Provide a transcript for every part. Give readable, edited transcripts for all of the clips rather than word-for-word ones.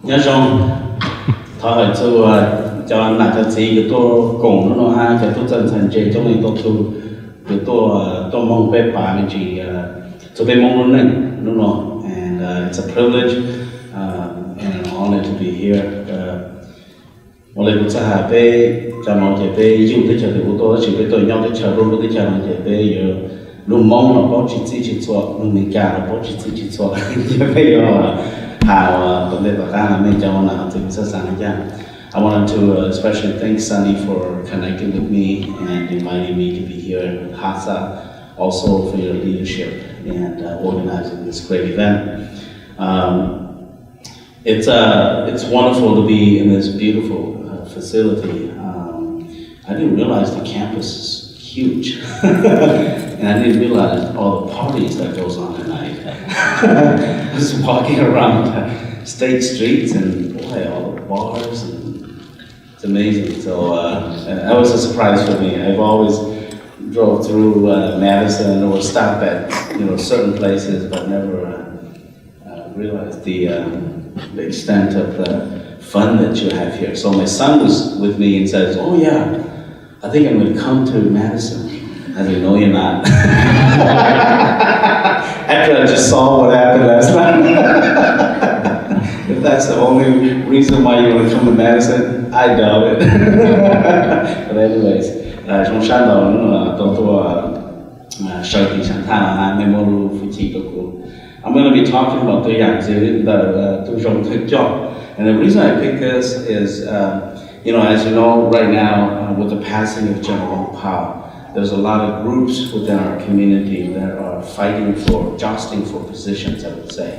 nhớ xong thôi cho anh là cho chị cái tôi cùng nó hai cái tôi dần dần chơi trong này tôi thu cái tôi mong về bà mình chỉ tôi về mong luôn này nó and it's a privilege and an honor to be here. Một lần cũng sẽ về cho nó chỉ về dùng tới chờ thì tôi chỉ về tôi nhau tới chờ luôn tới chờ nó chỉ về giờ lúc mong nó có chỉ cho lúc mình cả nó có chỉ cho chỉ về giờ how vấn đề bạc là mình cho nó thì sẽ sang nha. I wanted to especially thank Sunny for connecting with me and inviting me to be here in Hassa, also for your leadership and organizing this great event. It's wonderful to be in this beautiful facility. I didn't realize the campus is huge, and I didn't realize all the parties that goes on at night. I was walking around state streets and boy, all the bars, and it's amazing. So that was a surprise for me. I've always drove through Madison or stopped at certain places, but never realized the extent of the fun that you have here. So my son was with me and says, "Oh yeah, I think I'm going to come to Madison." I said, "No, you're not." After I just saw what happened last night. If that's the only reason why you want to come to Madison, I doubt it. But anyways, trong sáng đó I'm going to be talking about the and the reason I picked this is, as you know, right now with the passing of General Powell, there's a lot of groups within our community that are jostling for positions, I would say.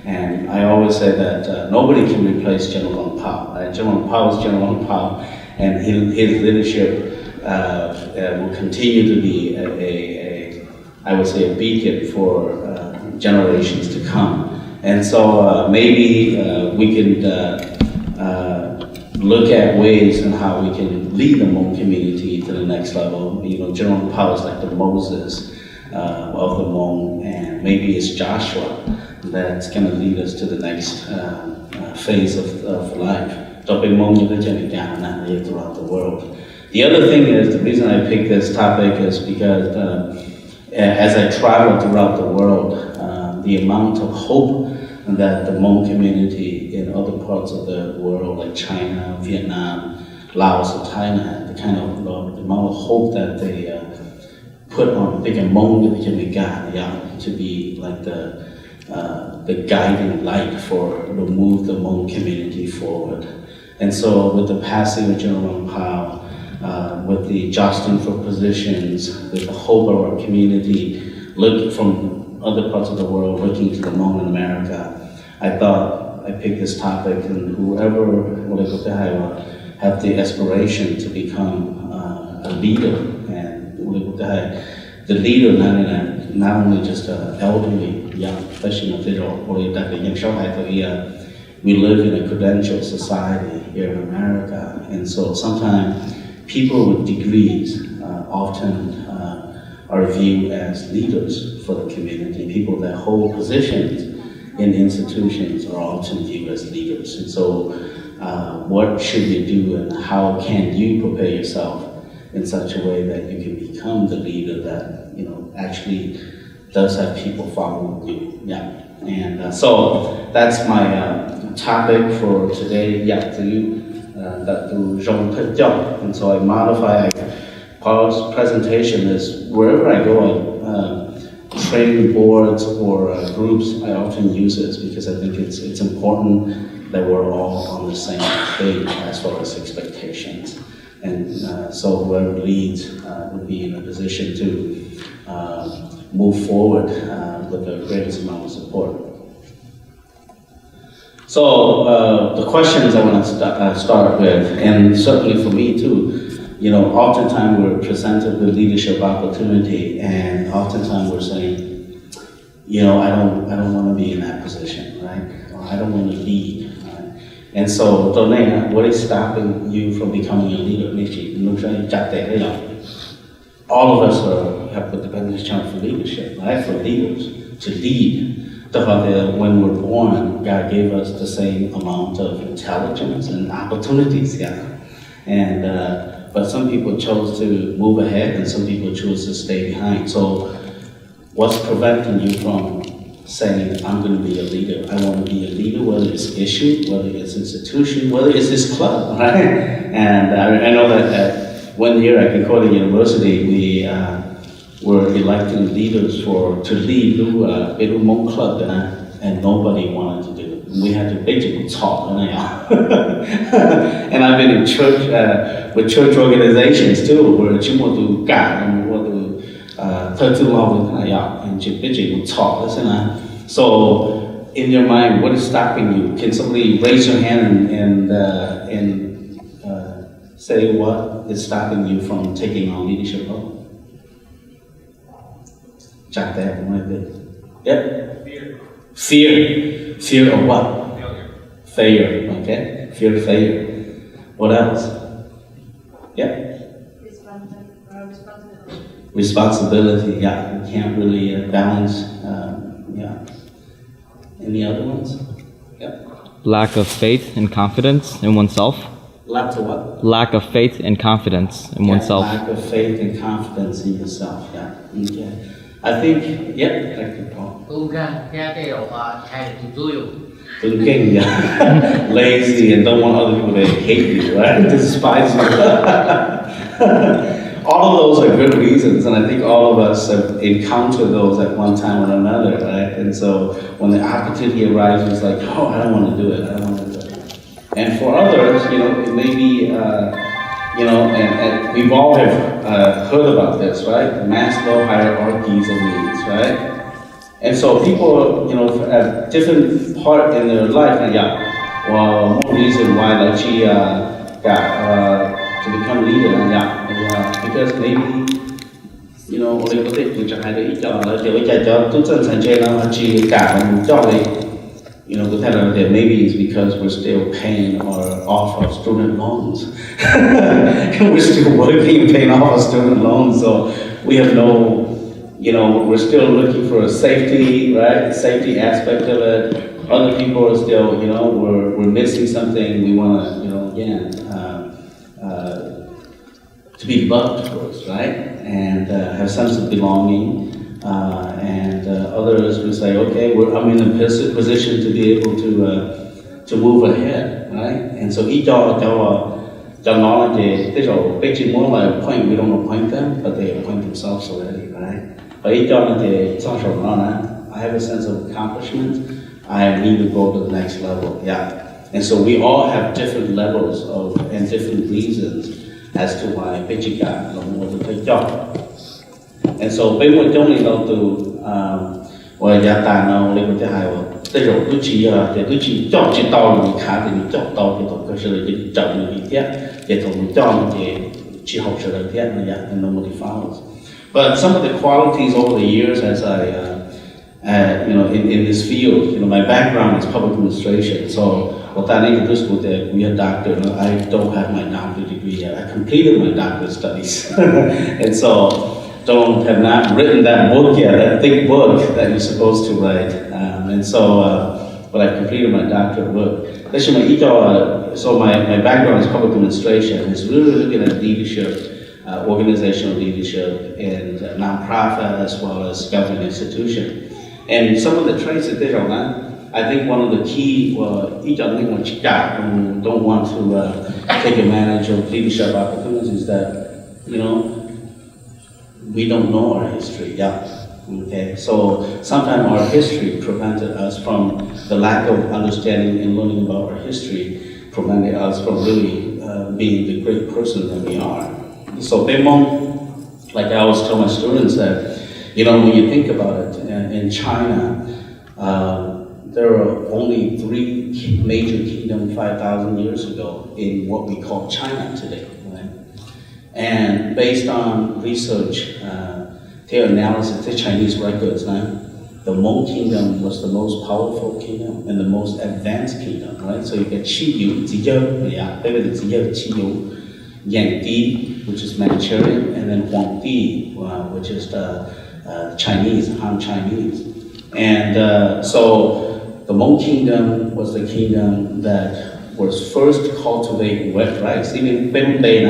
And I always say that nobody can replace General Powell. General Powell is General Powell, and his leadership will continue to be I would say, a beacon for generations to come. And so maybe we can look at ways in how we can lead the Hmong community to the next level. General Powell is like the Moses of the Hmong, and maybe it's Joshua that's going to lead us to the next phase of life. Throughout the world. The other thing is, the reason I picked this topic is because as I travel throughout the world, the amount of hope that the Hmong community in other parts of the world, like China, Vietnam, Laos, and Thailand, the amount of hope that they put on the Hmong to be like the guiding light for to move the Hmong community forward. And so with the passing of General Powell, with the jostling for positions, with the hope of our community, looking from other parts of the world, looking to the Hmong in America, I thought I picked this topic, and whoever have the aspiration to become a leader, and the leader not only just elderly, young, especially we live in a credential society here in America, and so sometimes people with degrees often are viewed as leaders for the community. People that hold positions in institutions are often viewed as leaders. And so what should you do, and how can you prepare yourself in such a way that you can become the leader that actually does have people following you? Yeah. And so that's my topic for today. And so I modify Paul's presentation is wherever I go, training boards or groups, I often use this because I think it's important that we're all on the same page as far as expectations. And so whoever leads would be in a position to move forward with the greatest amount of support. So the questions I want to start with, and certainly for me too, oftentimes we're presented with leadership opportunity, and oftentimes we're saying, I don't want to be in that position, right? Or I don't want to lead. Right? And so, what is stopping you from becoming a leader? All of us have put the potential for leadership, right? For leaders to lead. when we're born, God gave us the same amount of intelligence and opportunities, and but some people chose to move ahead and some people chose to stay behind. So what's preventing you from saying, I'm going to be a leader? I want to be a leader, whether it's issue, whether it's institution, whether it's this club, right? And I know that at 1 year at Concordia University, we were electing leaders to lead the Hmong club, and nobody wanted to do it. We had to basically talk, and I've been in church, with church organizations too, where you want to guide and want to and basically talk. So in your mind, what is stopping you? Can somebody raise your hand and say what is stopping you from taking on leadership role? Check that one. Yep. Fear. Fear of what? Failure. Okay. Fear of failure. What else? Yep. Responsibility. Yeah. You can't really balance. Any other ones? Yep. Lack of faith and confidence in oneself. Lack of what? Lack of faith and confidence in oneself. Lack of faith and confidence in yourself. Yeah. Okay. I think, Dr. Paul. Lazy and don't want other people to hate you, right? Despise you. All of those are good reasons, and I think all of us have encountered those at one time or another, right? And so when the opportunity arises, it's like, oh, I don't want to do it. I don't want to do it. And for others, it may be, and we've all heard about this, right? The Maslow hierarchies of needs, right? And so people, at different part in their life, one reason why she got to become leader, because maybe, maybe it's because we're still paying off our student loans. We're still working and paying off our student loans, so we have no, we're still looking for a safety, right? The safety aspect of it. Other people are still, we're missing something. We want to, to be loved first, right? And have a sense of belonging. And others will say, okay, I'm in a position to be able to move ahead, right? And so each knowledge, basically more like appoint, we don't appoint them, but they appoint themselves already, right? But each knowledge, I have a sense of accomplishment. I need to go to the next level, And so we all have different levels and different reasons as to why basically got more to take job. And so bây giờ trong này đầu từ gia tài nào lấy cái hai vào tới rồi tôi chỉ chọn chỉ tàu thì khá thì chọn tàu thì tổng cơ sở thì chọn những cái để tổng chọn thì chỉ học sở thì and nobody follows. But some of the qualities over the years as I in this field, my background is public administration, so what I need to do is be a doctor. I don't have my doctorate degree yet. I completed my doctorate studies, and so have not written that book yet, that thick book that you're supposed to write. And so, but I completed my doctorate work. So my background is public administration. It's really looking at leadership, organizational leadership, and nonprofit as well as government institution. And some of the traits that they don't have, I think one of the key, don't want to take advantage of leadership opportunities that, we don't know our history, Okay, so sometimes our history prevented us from the lack of understanding and learning about our history, prevented us from really being the great person that we are. So, like I always tell my students that, when you think about it, in China, there are only 3 major kingdoms 5,000 years ago in what we call China today. And based on research, their analysis, the Chinese records, the Hmong kingdom was the most powerful kingdom and the most advanced kingdom, right? So you get Qiyu, Yangdi, which is Manchurian, and then Huangdi, which is the Chinese, Han Chinese. And so the Hmong kingdom was the kingdom that was first cultivating wet rice. Even Pembe,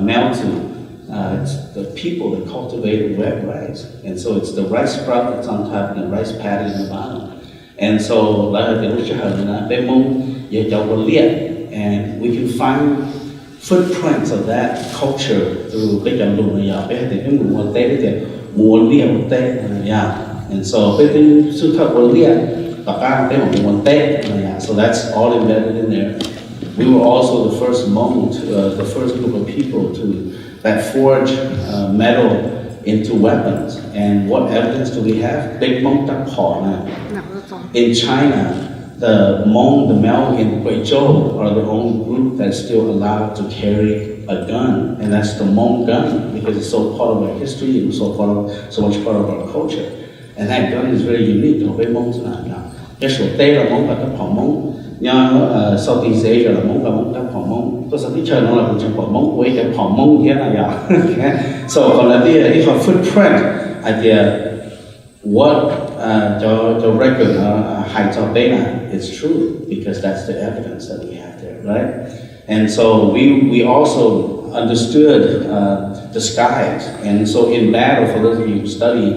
Mao too. It's the people that cultivated wet rice. And so it's the rice sprout that's on top and the rice paddy on the bottom. And so, and we can find footprints of that culture through and so so that's all embedded in there. We were also the first Hmong, the first group of people that forge metal into weapons. And what evidence do we have? Big Hmong Tap Paw. In China, the Hmong, the Mao in Guizhou are the only group that's still allowed to carry a gun, and that's the Hmong gun because it's so part of our history and so much part of our culture. And that gun is very unique. Southeast Asia là Hmong Tap Paw Hmong. Có cái chơi nó là một trong Hmong quay cái Paw Hmong thế này So còn là cái footprint idea what cho record high top data is true because that's the evidence that we have there, right? And so we also understood the skies. And so in battle, for those of you who study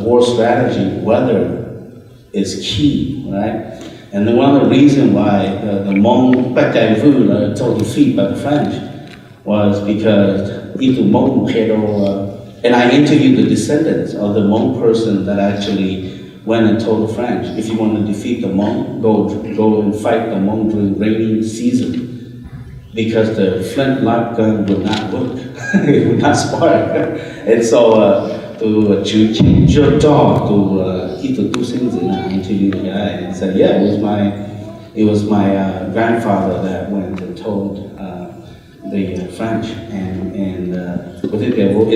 war strategy, weather is key, right? And then one of the reasons why the Hmong told defeat by the French was because and I interviewed the descendants of the Hmong person that actually went and told the French, if you want to defeat the Hmong, go and fight the Hmong during rainy season. Because the flintlock gun would not work, it would not spark. And so to interview the guy and said, yeah, it was my grandfather that went and told the French, and in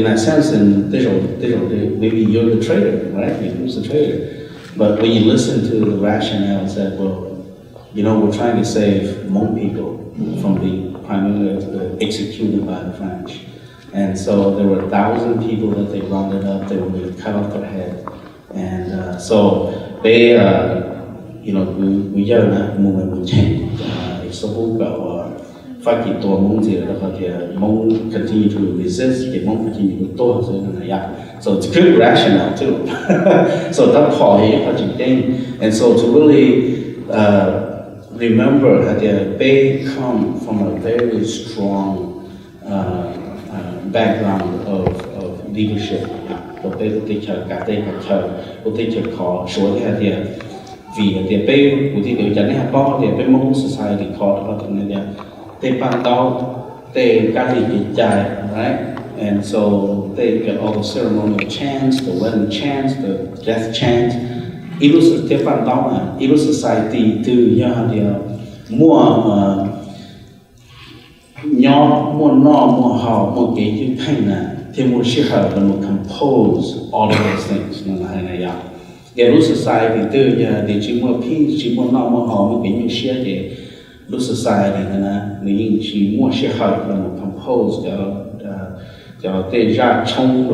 that sense, and maybe you're the traitor, right? Who's the traitor? But when you listen to the rationale, it said, well, we're trying to save Hmong people from being primarily executed by the French. And so there were 1,000 people that they rounded up, they were going to cut off their head. And so they, we yell at movement change. It's about fighting to Hmong continue to resist, Hmong continue to do. So it's good rationale too. So that part and so to really remember that they come from a very strong background of leadership. Mong society called right? And so they get all the ceremonial chants, the wedding chants, the death chants. Ilu society từ compose all of those things. Ilu society Lu society compose deja chong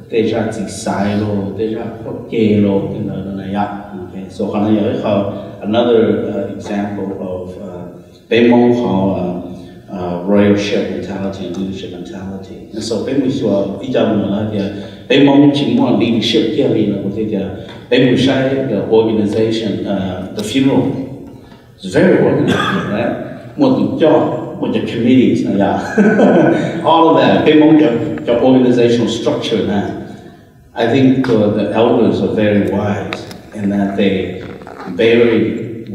deja deja okay. So another example of Hmong royalship mentality and leadership mentality. And so Hmong leadership the organization, the funeral. It's very organized, right? With the committees, all of that. The organizational structure now. I think the elders are very wise in that they vary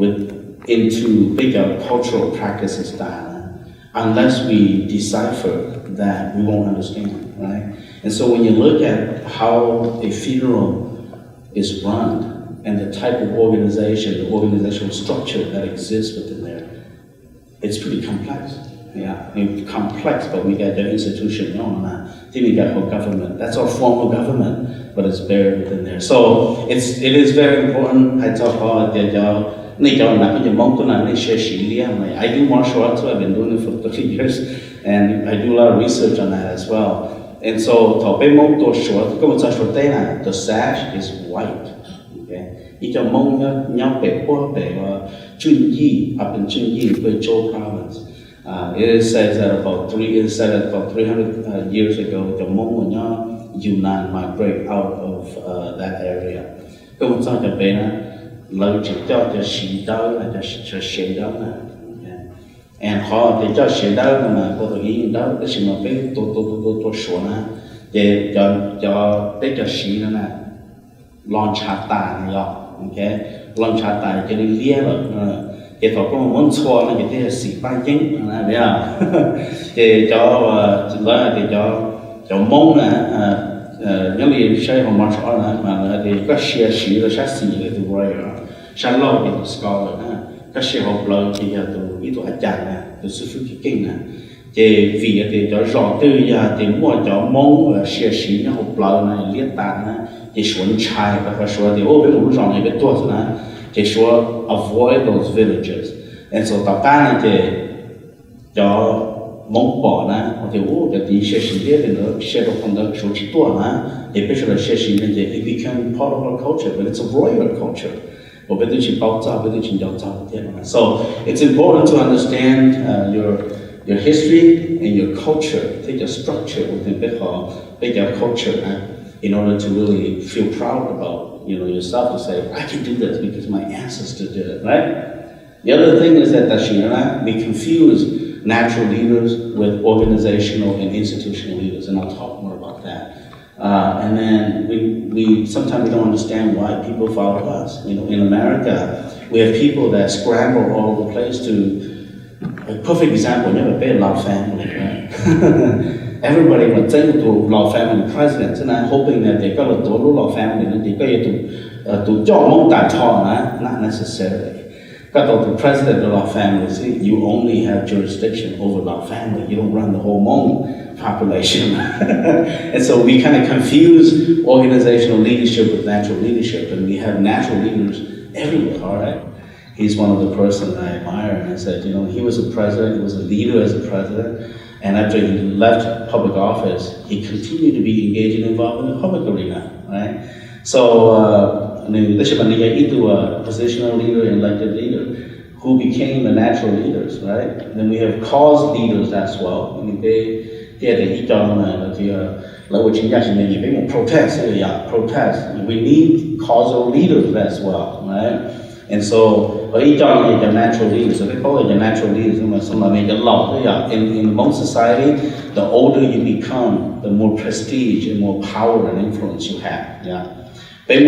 into bigger cultural practices style. Unless we decipher that, we won't understand, right? And so when you look at how a funeral is run, and the type of organization, the organizational structure that exists within there, it's pretty complex. Complex, but we got the institution, then we got whole government. That's our form of government, but it's buried within there. So it is very important. I talk about I do martial arts, I've been doing it for 30 years, and I do a lot of research on that as well. And so thọ bên mông tổ số có một số tên là the sash is white. Okay, ít cho mông nhau bể qua bể chuyên yi up in chuyên yi với Zhou province. It is said that about 300 years ago, the Hmong nhau Yunnan migrate out of that area. Có một số cho bên là lâu chỉ cho xí đau là cho xí đau nè. And họ thì cho xí đau mà có thể ý đau cái sự mà biết tôi số nè, để cho biết cho xí đó nè, lon chát tài này đó, ok, lon chát tài cho đi lia rồi, để họ có muốn xóa là cái xí ba chính, nè, biết không? Để cho mông nè, những người chơi học martial art nè, mà để có xí là sát xí là từ warrior, sát lâu thì từ scholar nè. Các sĩ học lâu thì từ ý tụ chàng nè, từ sư phụ kỳ kinh nè, thì vì thì cho rõ tư ya thì mua cho mong và sĩ nhau học lâu này liệt tàn nè, thì xuống chai và số thì ô bên một rõ này bên tua nè, thì số avoid those villages, and so tập ba này thì cho mong bỏ nè, hoặc thì ô thì sĩ liệt thì nó sĩ đọc phần đó số chỉ tua nè, thì bây giờ sĩ này thì it become part of our culture, but it's a warrior culture. So it's important to understand your history and your culture, take your structure within your culture, in order to really feel proud about yourself to say, I can do this because my ancestors did it, right? The other thing is that we confuse natural leaders with organizational and institutional leaders, and I'll talk more about that. And then we sometimes we don't understand why people follow us. In America, we have people that scramble all over the place to. A perfect example, you have a big Lao family, right? Everybody wants to Lao family presidents, and I'm hoping that they got a Lao family, and they got to job Mong Tai Tho, not necessarily. Got the president of Lao family, see, you only have jurisdiction over Lao family. You don't run the whole Hmong population. And so we kind of confuse organizational leadership with natural leadership, and we have natural leaders everywhere, all right? He's one of the persons I admire, and I said, he was a president, he was a leader as a president, and after he left public office, he continued to be engaged and involved in the public arena, right? So, this is a positional leader, elected leader, who became the natural leaders, right? Then we have cause leaders as well. Protest. We need causal leaders as well, right? And so, your natural leaders. So they call it your natural leaders. In most society, the older you become, the more prestige and more power and influence you have. Yeah. And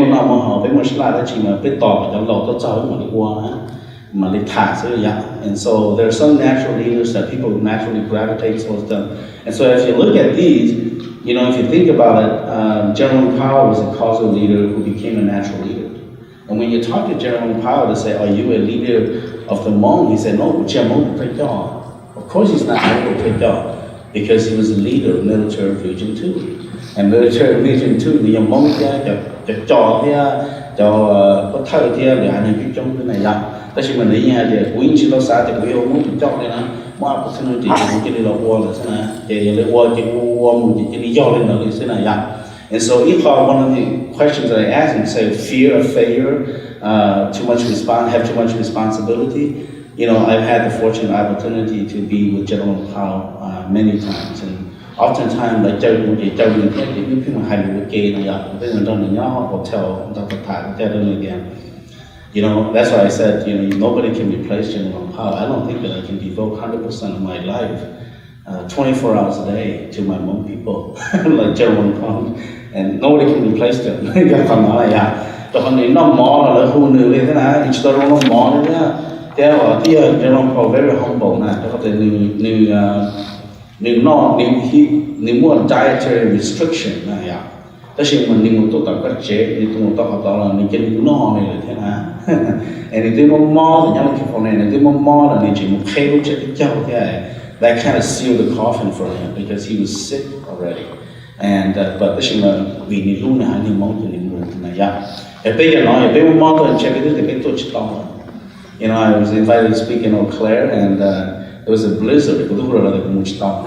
so there are some natural leaders that people naturally gravitate towards them. And so if you look at these, if you think about it, General Powell was a causal leader who became a natural leader. And when you talk to General Powell to say, are you a leader of the Hmong? He said, no, of course he's not able to take off, because he was a leader of Military Region 2. And Military Region 2, the Hmong có thơ thì để anh em biết trong cái này làm. Tất nhiên mình đi nhà thì quý chỉ lo xa thì quý ông muốn cho cái nó mà opportunity thì cái điều đó là thế này, thì lấy qua cái mình chỉ lý do lên nó thế này làm. And so if one of the questions that I ask him, say fear of failure, have too much responsibility. I've had the fortunate opportunity to be with General Powell many times, and oftentimes like that's why I said, nobody can replace General Powell. I don't think that I can devote 100% of my life, 24 hours a day to my Hmong people, like General Powell, and nobody can replace them. General Powell very humble nếu muốn dietary restriction này à, tất nhiên mình nếu tụ tập các chế, nếu tụ tập học đó là nếu cái no này là thế nào, nếu tụ mo thì nhau cái phần này, nếu tụ mo là nếu chỉ một khay lúc chết cái cháu thế này, that kind of sealed the coffin for him because he was sick already, and but tất nhiên là vì nếu luôn là nếu mong thì nếu luôn này à, bây giờ nói bây mo tôi chơi cái thứ thì cái tôi chỉ tao. I was invited to speak in Eau Claire, and there was a blizzard, cũng lúc đó là cũng một tàu.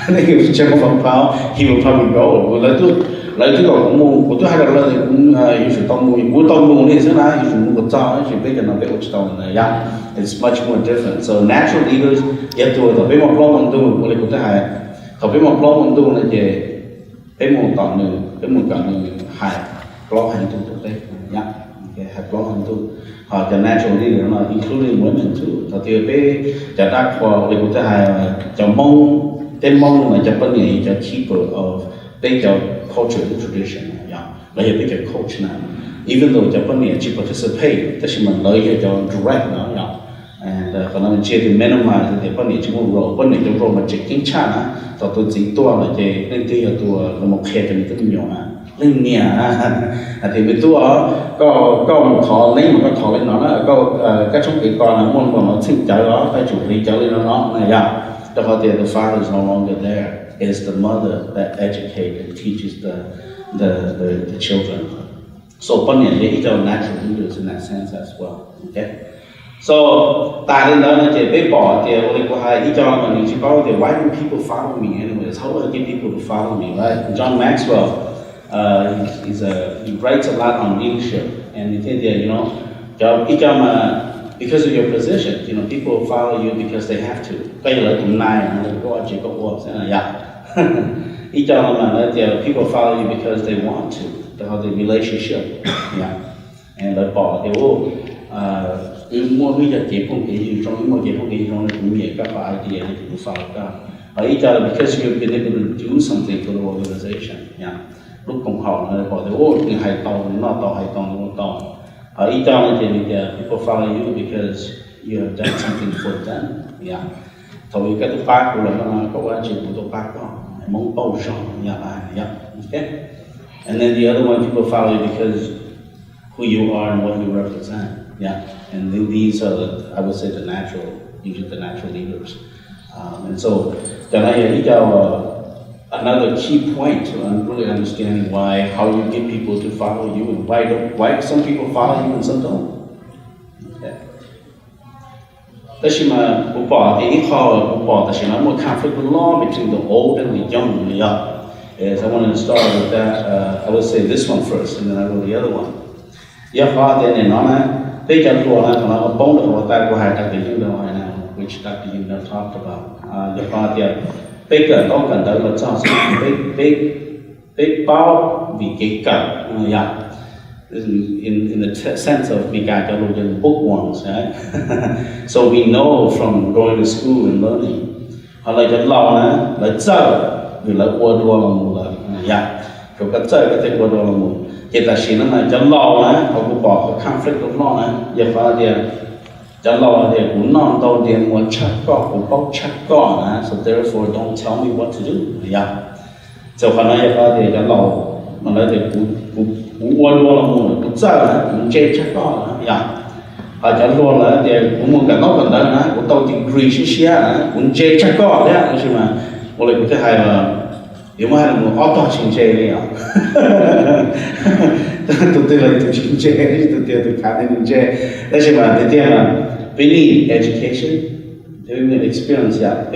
I think if Chairman from Powell, he would probably go. Lại tôi còn cũng của tôi hay là cũng yêu sự tông mua tông mua này thế nào, yêu sự mua cho chỉ biết cái nó bị một tàu này, yeah, it's much more different. So natural leaders, yet tôi tập biết một lo bằng tôi, của lại của tôi hay, tập biết một lo bằng tôi là gì, biết một tàu nữa hay, lo hành tôi thực tế, yeah, hay lo hành tôi. The natural leader, including women too. Tại vì bây giờ đã qua lại của tôi hay, cho mong tên mong là cho bên này cho keeper of bây giờ culture and tradition, yeah, là bây giờ coach nào, even though cho bên này chỉ participate, tất nhiên mình lấy cho direct nó, yeah, and còn mình chỉ để minimize thì bên này chỉ một role, bên này cái role mà chỉ kiến chả na, cho tôi chỉ tua là chỉ nên tí là tua là một hệ cho mình tự nhiều na, lên nhà, thì mình tua có một thọ lấy một cái thọ lên nó là có các trong cái con là môn còn nó thích chơi đó, phải chủ lý chơi lên nó này, yeah, the father is no longer there. Is the mother that educates and teaches the children. So, is our natural leaders in that sense as well. Okay. So, why do people follow me anyways? How do I get people to follow me? Right? John Maxwell, he writes a lot on leadership, and he said, because of your position, people follow you because they have to. People follow you because they want to. The relationship, yeah. And because you've been able to do something for the organization, yeah. People follow you because you have done something for them, yeah. Thôi cái thứ ba của nó có quá trình của thứ ba đó, Hmong Studies, yeah, okay. And then the other one, people follow you because who you are and what you represent, yeah. And then these are I would say these are the natural leaders. And so, another key point to really understanding how you get people to follow you and why some people follow you and some don't. Okay. That's more conflict law between the old and the young and the young. Yes, I wanted to start with that. I would say this one first, and then I go to the other one. Which Dr. Yun talked about. Big Pao Xiong, yeah. In the sense of bookworms, right? So we know from going to school and learning. Yeah. Conflict of law, so therefore don't tell me what to do. Yeah. So we need education, we need experience. As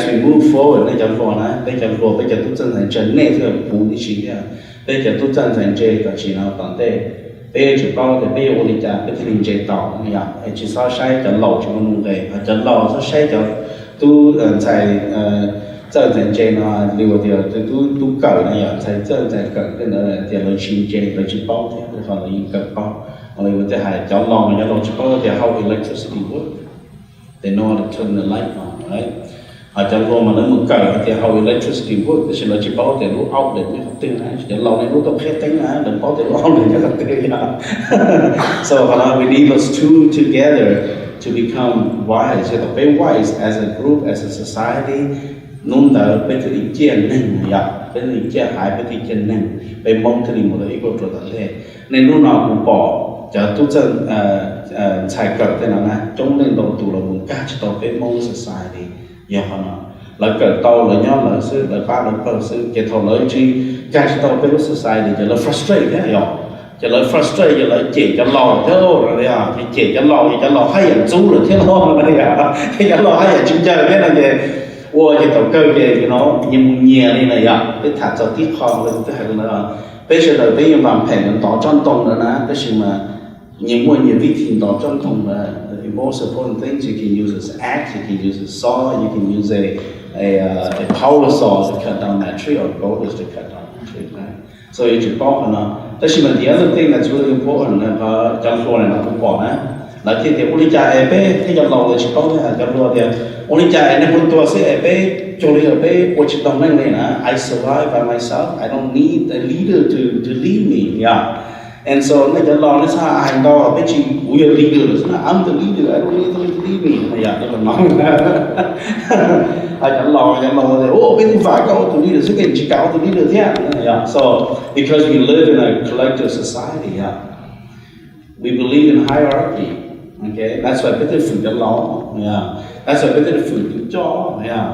we move forward, chân thành trên nó liều thì tu cởi này ở thành chân thành cởi cái nữa thì lời xin trên lời chỉ bao thì còn là những cởi bao mà lời có thể hại cháu lòng mà cháu lòng chỉ bao thì how electricity work, they know how to turn the light on, right? Cháu lòng mà nó muốn cởi thì how electricity work, thì lời chỉ bao thì lúc out để nó tiếng này, cháu lòng này lúc tập hết tiếng này, đừng bao thì lúc out để nó tiếng này. So we need those two together to become wise, very wise as a group, as a society. Nung đỡ bên thứ ý kiến nâng ya bên thứ ý kiến hại bên thứ ý kiến nâng bên mong thứ một lợi ích của chúng ta nên lúc nào cũng bỏ cho tu chân sai cỡ thế nào na trong nên đầu tụ là muốn cá cho bên mong society ya hả nó là cỡ tàu là nhau là sư là ba là cỡ sư cái thầu lợi chi cá cho bên society cho là frustrate đấy ya cho lại frustrate cho lại chỉ cho lò thế rồi đấy à thì chỉ cho lò hay là chú rồi thế thôi mà đấy à thì cho lò hay là chúng chơi thế là gì ôi thì tàu cơ gì nó nhìn nhẹ đi này à cái thạch cho tiếp kho lên cái hàng là bây giờ là bây giờ bằng phèn mình tỏ trong tông rồi nè cái sự mà những môi nhiều vị thì tỏ trong tông là the most important things you can use as axe, you can use a saw, you can use a power saw to cut down that tree or boulders to cut down that tree, right? So you just bought enough. That's even the other thing that's really important. Trong số này nó cũng bỏ nè. Là khi thì uli cha ebe thì trong lòng là chỉ có cái trong số thì uli cha nên muốn tôi sẽ ebe cho lý ebe của chỉ đồng năng này nè. I survive by myself. I don't need a leader to lead me. Yeah. And so nó trong lòng nó sao hành động ở bên chỉ we are leader. I'm the leader. I don't need to lead me. Yeah. Nó nói trong lòng thì bên thì phải có the leader. Sẽ cái chỉ có the leader thế. Yeah. So because we live in a collective society. Yeah. We believe in hierarchy. Okay, that's why better food the law. Yeah, that's why better food the job. Yeah,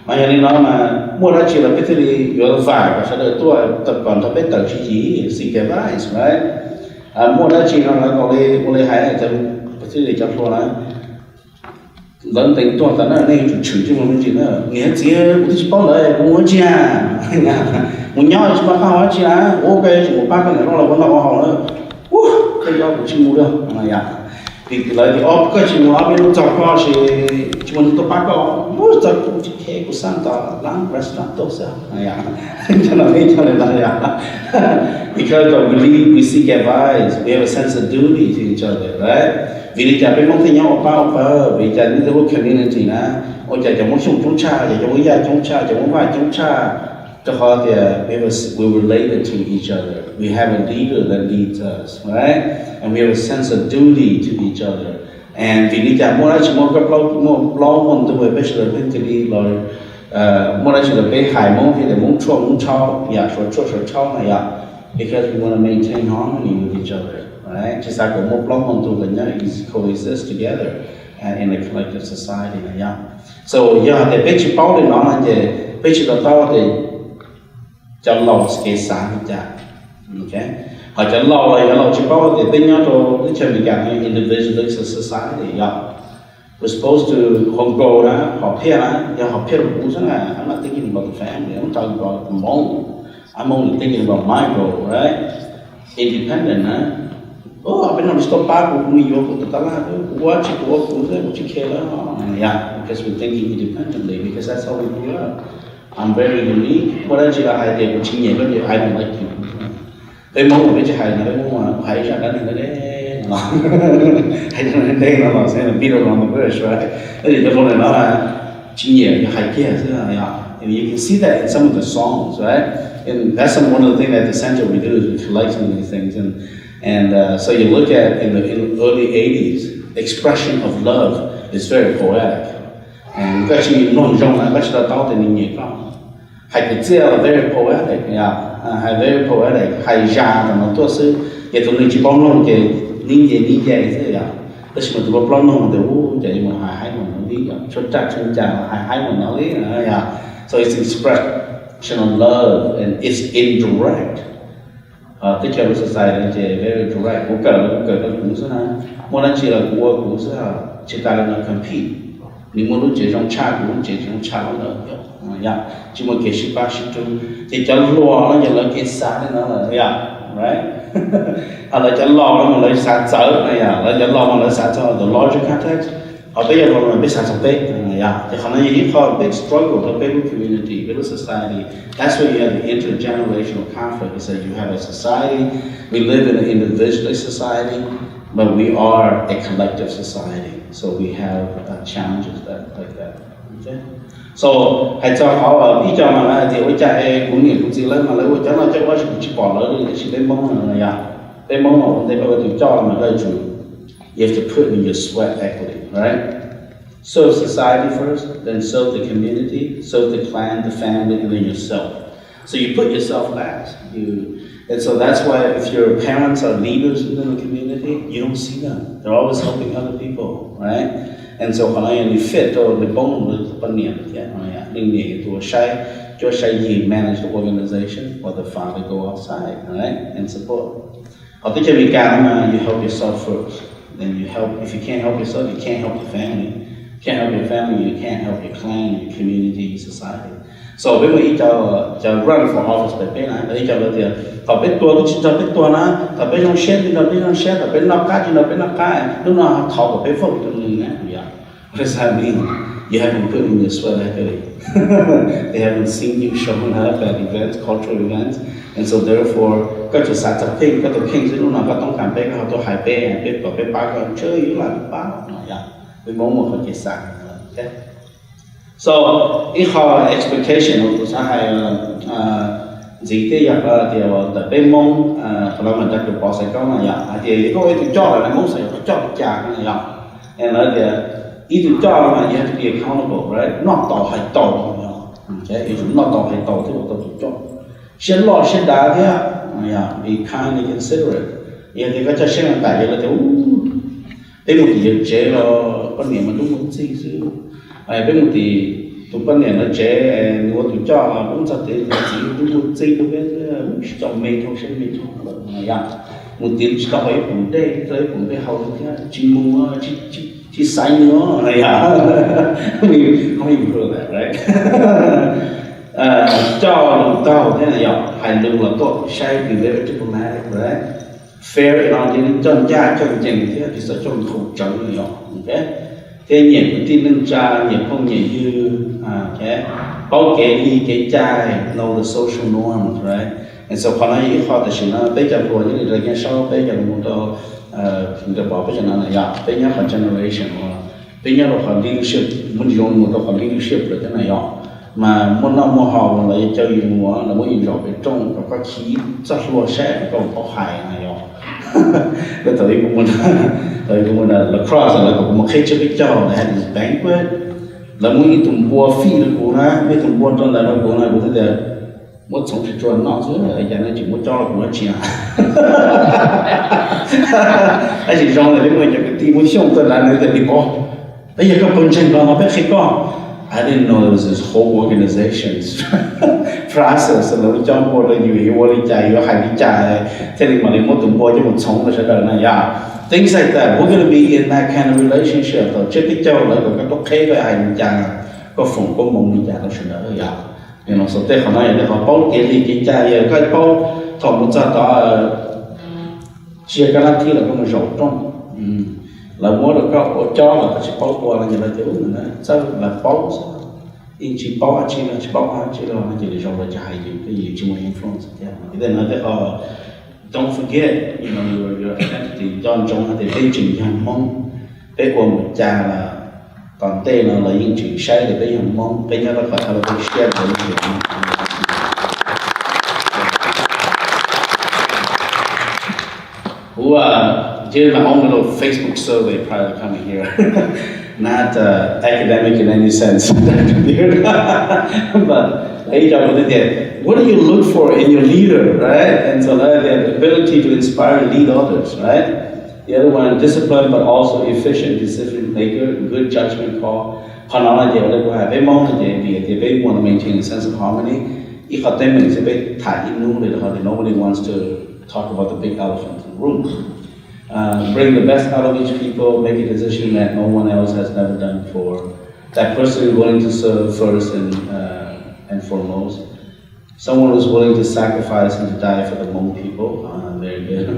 mà giờ nên nói mà mua ra chỉ là better đi vừa vải và sau đó tôi tập còn tập better chỉ seek advice, right? Mua ra chỉ là có lẽ hay là trong better đi trong số này lần tính tôi ta nói này chủ chứ mà mình chỉ là nghe gì cũng chỉ bảo lời cũng chỉ muốn nhau chỉ bảo họ chỉ là ok chỉ một bác cái này nó là vấn đề của họ nữa. Cái đó cũng chỉ mua được mà ya thì lại thì cái chỉ mua bên nó chọn qua chỉ muốn tôi bắt có mỗi giờ cũng chỉ cái của sang ta làm restaurant đó sao ya cho nên là ya because we seek advice, we have a sense of duty to each other, right? Vì cha bên mong thấy nhau bao vì cha như cái community nè, ôi cha chẳng muốn chung cha, cha chẳng muốn gia chung cha, chẳng muốn vài chung cha. We related to each other. We have a leader that leads us, right? And we have a sense of duty to each other. And vì lý do mỗi ngày chỉ một cái lo tôi về bây giờ bên cái đi rồi mỗi ngày chỉ là bên hải mông thì để muốn chua chao này ya because we want to maintain harmony with each other, right? Just like một lo tôi là nhá is coexist together in a collective society này ya. So yeah, để bên chỉ bảo để nó là gì? Bên chỉ là tao thì trong lòng cái sáng chả, okay? Họ trong lòng là lòng chỉ bảo để bên nhau cho cái chuyện mình cảm thấy individualistic society, yeah. We're supposed to control đó, họ phe đó, họ phe cũng rất là, I'm not thinking about the family, I'm talking about the moment. I'm only thinking about my goal, right? Independent, bên nào stop back của người yêu của ta là của chỉ kia đó, yeah, because we're thinking independently, because that's how we grew up. I'm very unique. What else là hai điều chính nhẹ lắm, ai cũng like you. Cái mong một cái chỉ hay là cái mong mà hay ra cái này nó đấy, hay ra cái đây nó là sẽ là video on the verse, right? Thế thì cái mong này nó là chính nhẹ hay kia, thế là yeah. And you can see that in some of the songs, right? And that's one of the things at the center we do is we collect some of these things, and so you look at in the early '80s, expression of love is very poetic. And cái gì nông trong là cái là tao thì mình nhớ không, hay cái gì là very poetic, yeah, hay very poetic, hay già là nó tốt sư, vậy tụi mình chỉ bom nông cái nín vậy thế à, cái gì mà tụi bom nông thì vậy mà hay mà nó đi, cho chắc chân chàng hay mà nó đi, yeah, so it's expression of love and it's indirect. Cái chuyện society thì very direct, cũng cần cũng sẽ là, mỗi lần chỉ là cũng sẽ là chỉ ta là compete. Mình muốn chế trong cha nó nữa, yeah. Chỉ một cái ship tu, thì cho lo nó giờ là cái sáng nó là, yeah, right? Hay là cho lo nó mà lấy sáng sớm này, yeah, là cho lo mà lấy sáng sớm, the larger context. Ở bây giờ là biết sáng sớm tết, yeah. Thì họ nói gì có big struggle, the big community, big society. That's where you have the intergenerational conflict. Is that you have a society, we live in an individualist society, but we are a collective society. So we have challenges like that. Okay. So hãy cho họ ý cho mà là thì ôi cha cũng nhiều cũng gì lớn mà lấy ôi cha nó cho quá chỉ bỏ lỡ đi chỉ lấy mông là ya lấy mông mà vấn đề bây giờ cho mà đây chủ you have to put in your sweat equity, right? Serve society first, then serve the community, serve the clan, the family, and then yourself. So you put yourself last. And so that's why if your parents are leaders within the community, you don't see them. They're always helping other people, right? And so when I fit or the bone with to manage the organization or the father go outside, right? And support. Ở tới chơi càng mà you help yourself first, then you help. If you can't help yourself, you can't help your family. Can't help your family, you can't help your clan, your community, your society. So với mình cho run for office tại bên này, để cho là thì họ biết tua thì cho biết tua na, họ biết trong share thì nó biết trong share, họ biết nóc cá thì nó biết nóc cá, lúc nào họ thầu của biết phốt cho mình nè, yeah. What does that mean? You haven't put in your sweat equity. They haven't seen you showing up at events, cultural events, and so therefore, có cho sát tập kinh, có tập kinh thì lúc nào cóต้องการbiết họ tôi hài biết và biết bao cái chơi yếu là biết bao, yeah. Với mong một cái sát, okay. So, ít họ expectation của xã hội gì thế vậy là thì ở bên mong kalau mình đặt được bao nhiêu câu này vậy, thì có cái cho là mong sẽ cho trả cái này vậy, and là thì ít cho là you have to be accountable, right? Not tao hay tao, okay? If not tao hay tao thì tao cho. Xin lo xin đá thế, be kind and considerate. Vậy thì cái cho xin là tại vậy là thì bên một thì chế là quan niệm mà đúng không gì chứ. Bên một thì tụi quan niệm nó chế nếu tụi cho là cũng sẽ thế chỉ đúng một gì đâu biết cho mình không xin mình không vậy. Một tiếng chỉ có hỏi cũng đây hầu thế chỉ mua chỉ sai nữa này we không improve that, right? Cho tao thế này vậy, hành động là tốt, sai thì very diplomatic, right? Fair là những chân cha chân chừng thế thì sẽ cho thủ trận này vậy, okay? Thế nhiệt của tin nâng cha nhiệt không nhiệt như okay? Bao kể đi kể trai, know the social norms, right? And so còn ai họ thì nó bây giờ rồi những người nghe sau bây giờ một đồ người bảo bây giờ nó này ạ, bây giờ họ generation hoặc bây giờ họ leadership, muốn dùng một đồ họ leadership là thế này ạ, mà muốn năm mua họ là chơi dùng mua là muốn dùng rõ về trong và có khí rất lo sẽ có hại này ạ. Cái thời cũng muốn là lacrosse là cũng một khi chưa biết cho là had this banquet là muốn tụm bùa phi là của nó, biết tụm bùa trong là nó của nó cũng thế muốn sống thì chuẩn nó chứ là giờ nó chỉ muốn cho là của nó chỉ à. Anh chỉ trong là cái người cho cái team muốn xong tôi là người ta bị bỏ. Bây giờ các phần trình nó biết khi có. I didn't know there was this whole organization's process là nó cho bùa là nhiều bùa đi chạy, có hành đi chạy, thế thì mà nếu muốn tụm bùa cho một sống là sẽ đời này à. Things like that, we're going to be in that kind of relationship. Rồi trước cái châu là có tốt khế với hành chàng, có phụng có mong đi chàng nó sẽ đỡ rồi. You know, so they nói là họ bao tiền đi kiểm tra rồi cái bao thọ một giờ đó chia cái lá thi là có một rổ trong là mua được có cho là cái bao qua là người ta thiếu mình đấy sao là bao in chỉ bao chỉ là chỉ bao chỉ là nó chỉ là rổ là chạy cái gì chỉ một influence yeah. Then họ don't forget you know your identity John trong thì bên trình hàng mong cái của một cha là còn tên là những chuyện sai để bây giờ mong bây giờ nó phải là cái share của những chuyện who did my own little Facebook survey prior to coming here. Not academic in any sense, but what do you look for in your leader, right? And so that the ability to inspire and lead others, right? The other one, disciplined but also efficient decision maker, good judgment call. Họ nói là điều đây là về mong là thì về want to maintain a sense of harmony. If họ tên mình sẽ về thải in room để họ thì nobody wants to talk about the big elephant in the room. Bring the best out of each people, make a decision that no one else has never done before. That person is willing to serve first and foremost. Someone who's willing to sacrifice and to die for the Hmong people. Very good.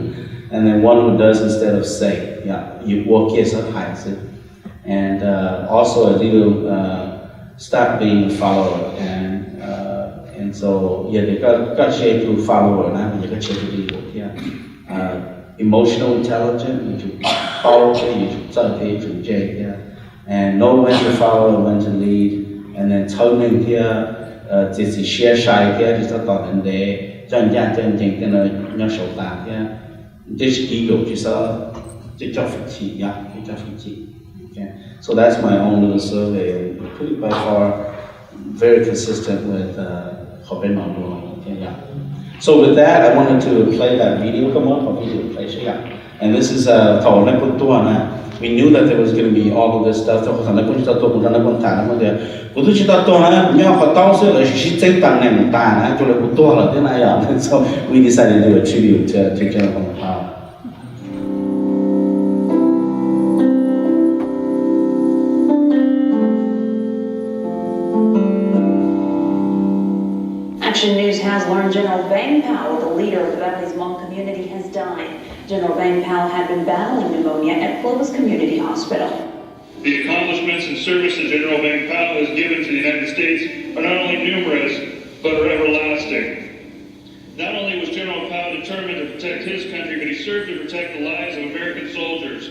And then one who does instead of say. Yeah, you work yourself high. And also a little stop being a follower. And so yeah, they got share to follower now. You got share to leader. Yeah. Emotional intelligence, you should follow, you should check, yeah. And know when to follow and when to lead. And then turning here, chỉ share side here, chỉ tao tỏ đến để chân chính cái nơi nhau sầu tạc here. Chỉ kỹ độ chỉ cho phát triển, yeah, cho phát triển. Okay. So that's my own little survey, and pretty by far very consistent with how been on doing. Okay, yeah. So with that, I wanted to play that video. Come on, video play. So yeah, And this is we knew that there was going to be all of this stuff. So we decided to do a tribute to General Powell. Action News has learned General Powell, the leader of the Valley's Hmong community, has died. General Powell had been battling pneumonia at Clovis Community Hospital. The accomplishments and services General Powell has given to the United States are not only numerous, but are everlasting. Not only was General Powell determined to protect his country, but he served to protect the lives of American soldiers.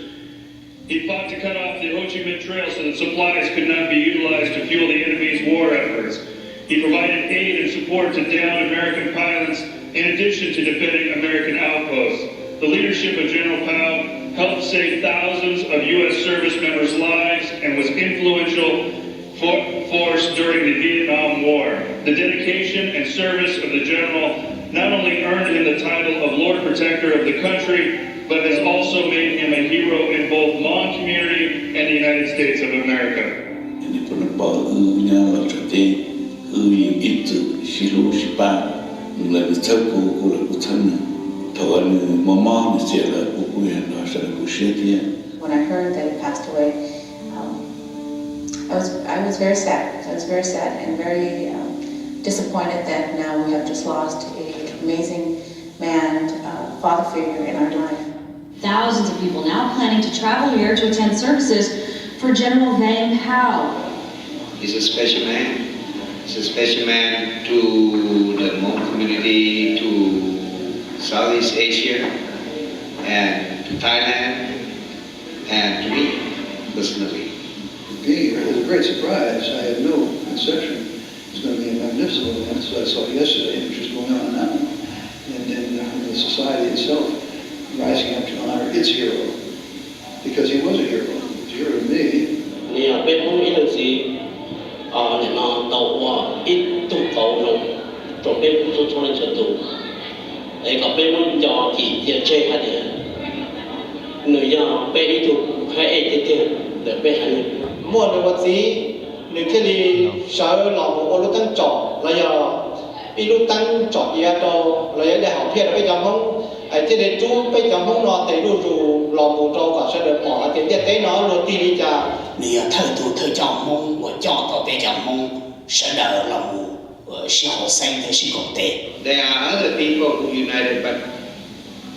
He fought to cut off the Ho Chi Minh Trail so that supplies could not be utilized to fuel the enemy's war efforts. He provided aid and support to downed American pilots in addition to defending American outposts. The leadership of General Powell helped save thousands of U.S. service members' lives and was influential force during the Vietnam War. The dedication and service of the general not only earned him the title of Lord Protector of the country, but has also made him a hero in both Hmong community and the United States of America. When I heard that he passed away, I was very sad. I was very sad and very disappointed that now we have just lost an amazing man, father figure in our life. Thousands of people now planning to travel here to attend services for General Powell. He's a special man. He's a special man to the Hmong community, to Southeast Asia, and to Thailand, and to me personally. It was a great surprise. I had no conception it's going to be a magnificent event. So I saw yesterday, which is going on now, and then the society itself rising up to honor its hero, because he was a hero. He was a hero to me. Nếu khi đi sở lòng một ô tăng trọ là do đi lúc tăng trọ gì đó là để học thiệt bây giờ không ai thế để chú bây giờ không lo thấy đủ dù lòng một trâu cả sẽ được bỏ tiền tiền thế nó rồi đi đi cha nếu thời trong mong và cho tao bây giờ mong sẽ đỡ lòng sĩ học sinh hay sĩ quốc tế. There are other people who united, but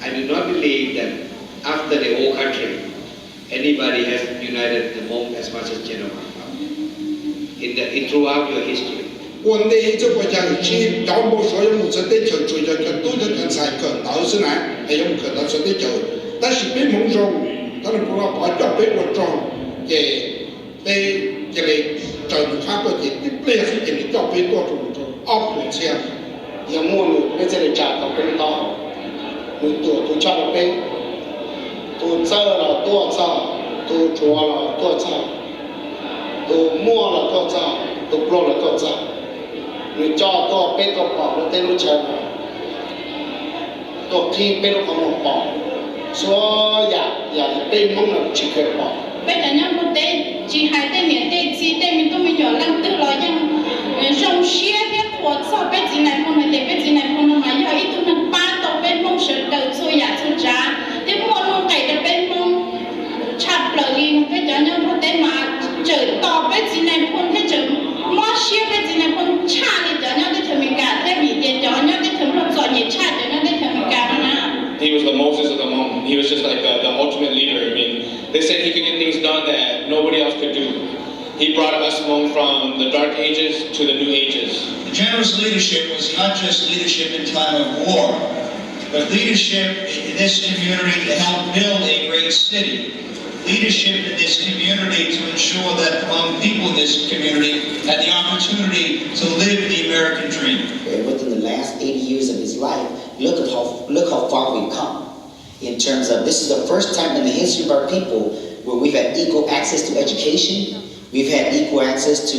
I do not believe that after the whole country, anybody has united the Hmong as much as General Powell. In throughout your history. 我们这国家去招募所有木质的球追着都在跟赛克，倒是呢，还有可能是的球，但是被蒙上，当然不要把脚被我撞，给被这类整他过去，不也是给你脚被多种奥普车，有么路在这里站到跟到，你多差了被，多走了多走，多抓了多走。tôi mua là có trả, tôi pro là có trả, người cho tôi biết tôi bỏ nó tên nó chơi, tôi khi biết nó không một bỏ, số giờ tên mong là chỉ cần bỏ. Bây giờ nhá, một tên chỉ hai tên miền tên chỉ tên mình tôi mình nhỏ lăng tự lo nhưng trong xe biết của sao biết gì này không này biết gì này không mà giờ ít tôi mình ba tàu bên mong sự đầu xuôi nhà xuôi trả, thế mua nó cày được bên mong chặt lời đi bây giờ nhá một tên mà chở tàu bên gì này không thế chở mua xe bên gì này không cha đi giờ nhá để thằng mình cả thế bị tiền giờ nhá để thằng nó giỏi nhỉ cha giờ nhá để thằng mình cả mà. He was the Moses of the Hmong. He was just like the ultimate leader. I mean, they said he could get things done that nobody else could do. He brought us Hmong from the Dark Ages to the New Ages. The general's leadership was not just leadership in time of war, but leadership in this community to help build a great city. Leadership in this community to ensure that Hmong people in this community had the opportunity to live the American dream. Within the last 80 years of his life, look how far we've come. In terms of, this is the first time in the history of our people where we've had equal access to education, we've had equal access to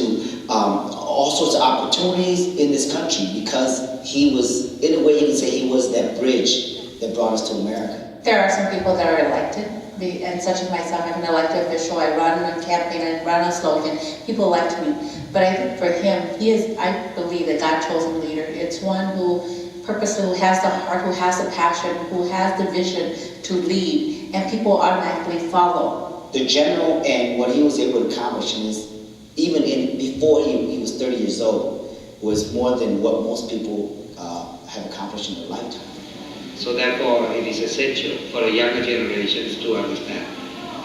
all sorts of opportunities in this country because he was, in a way you can say he was that bridge that brought us to America. there are some people that are elected, and such as myself, I'm an elected official, I run a campaign, I run a slogan, people elect me. But I think for him, I believe that God chose him leader. It's one who has the heart, who has the passion, who has the vision to lead, and people automatically follow. The general and what he was able to accomplish is, even before he was 30 years old, was more than what most people have accomplished in their lifetime. So therefore, it is essential for the younger generations to understand.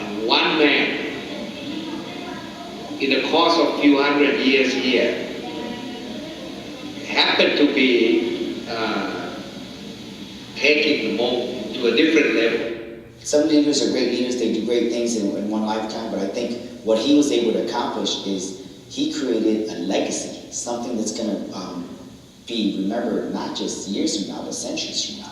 And one man, in the course of few hundred years here, happened to be taking the Hmong to a different level. Some leaders are great leaders, they do great things in one lifetime, but I think what he was able to accomplish is he created a legacy, something that's going to be remembered not just years from now, but centuries from now.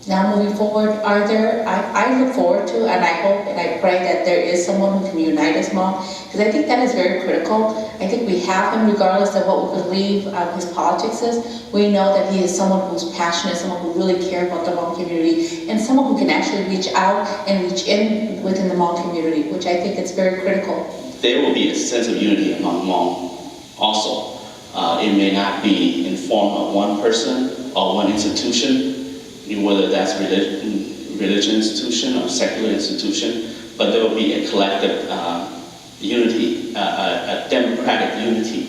Now moving forward, I look forward to, and I hope and I pray that there is someone who can unite us, Mom, because I think that is very critical. I think we have him regardless of what we believe his politics is. We know that he is someone who's passionate, someone who really cares about the Hmong community, and someone who can actually reach out and reach in within the Hmong community, which I think is very critical. There will be a sense of unity among Hmong also. It may not be in form of one person or one institution, whether that's religious institution or secular institution, but there will be a collective unity, a democratic unity.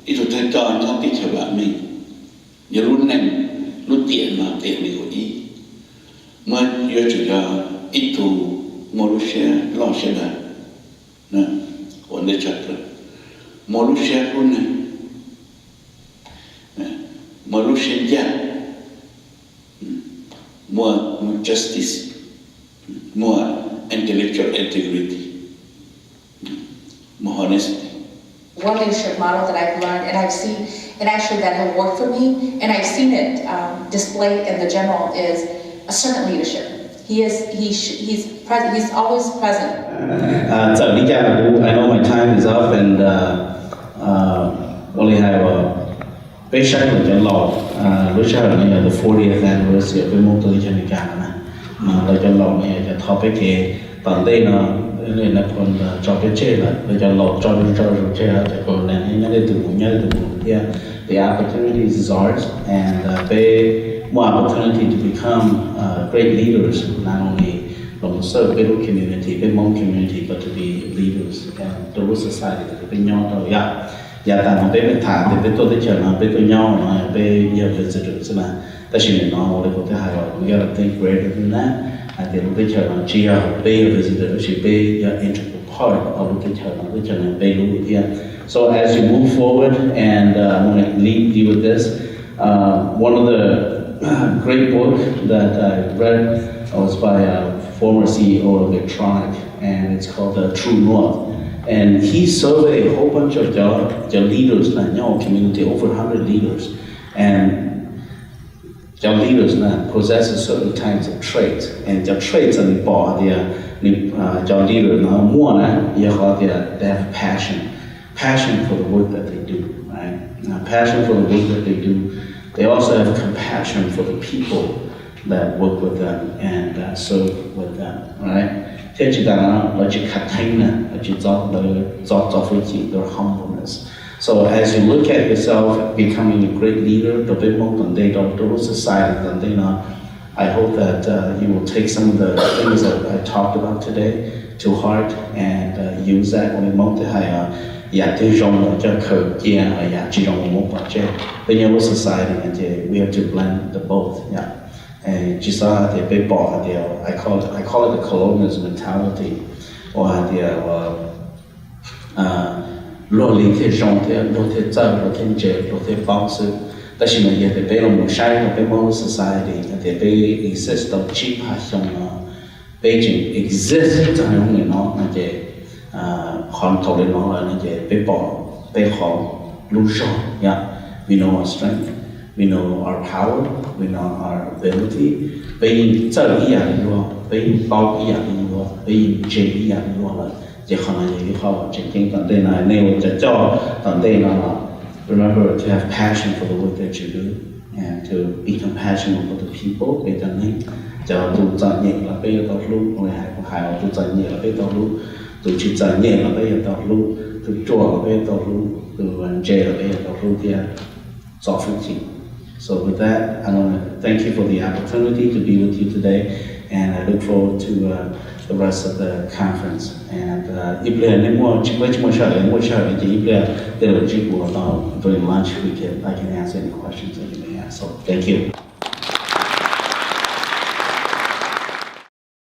Itu tentang nanti coba mi, jelunan lutian mah teknik ini, man ia juga itu manusia langsung nah, orang cakap manusia pun manusia jah, more justice, more intellectual integrity, more honesty. One leadership model that I've learned and I've seen, and actually that have worked for me, and I've seen it displayed in the general, is a servant leadership. He's present. He's always present. So, I know my time is up, and only have a short law. Which are the 40th anniversary of the Hmong Studies. The topic is nên là còn cho cái chế là để cho lột cho chế là để còn là những cái từ yeah, the opportunities is ours, and they more opportunity to become great leaders, not only from the serve community, the Hmong community, but to be leaders and the whole society. Cái nhau đâu ya ta nó bên thả thì bên tôi tới chờ nó bên tôi nhau nó bên nhiều visitors mà ta chỉ nên nói một cái hai rồi we gotta think greater than that. I think the church be a visitor, should be an integral part of the church. So as you move forward, and I'm going to leave you with this, one of the great books that I read was by a former CEO of Electronic, and it's called The True North. And he surveyed a whole bunch of the leaders in the community, over 100 leaders, and the leaders possess certain kinds of traits, and the traits are the leader they have passion for the work that they do, right? Passion for the work that they do. They also have compassion for the people that work with them and serve with them, right? Their humbleness. So as you look at yourself becoming a great leader, the Hmong society, I hope that you will take some of the things that I talked about today to heart and use that when you society, and we have to blend the both. Yeah. And I call it the colonialism mentality, or lo li the zhong the lo the zao lo the je lo the bao su ta shi me ye the be lo mo shai lo be mo society the be exist of Lee Pao Xiong Beijing exists only no na je control no na je be bo be ho lu shou yeah we know our strength, we know our power, we know our ability. Being 这一样路，being 包一样路，being 这一样路了，这可能也以后这经当地呢，那我这叫当地呢，remember to have passion for the work that you do and to be compassionate for the people. 被当地叫都专业了，被到路，我还都专业了，被到路，都去专业了，被到路，都做了，被到路，都完这了，被到路的。So with that, I want to thank you for the opportunity to be with you today, and I look forward to the rest of the conference. And if there are any more, during lunch, I can answer any questions that you may have. So thank you.